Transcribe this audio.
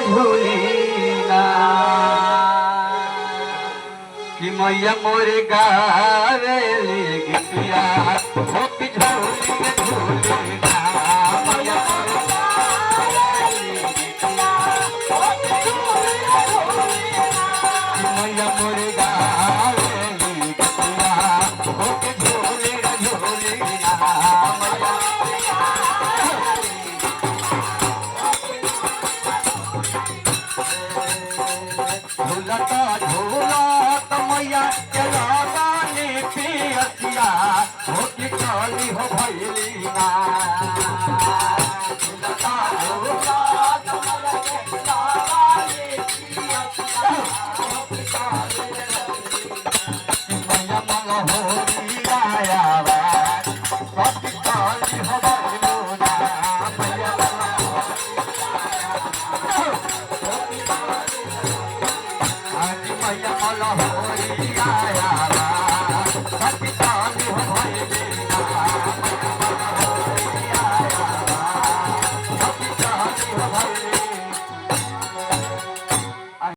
झूलीना कि मैया मोरे गावे गीतिया हो कि झूली झूलीना मैया मोरे गावे गीतिया हो कि झूली झूलीना मैया मोरे गावे गीतिया हो कि झूली झूलीना झूलता झूलत मैया चला गाने पियसिया हो कि काली हो भैलीना झूलता झूलत मैया चला गाने पियसिया हो कि काली मैया मन होरी आया हो कि काली हो भैलीना मैया मैया मला होरी आया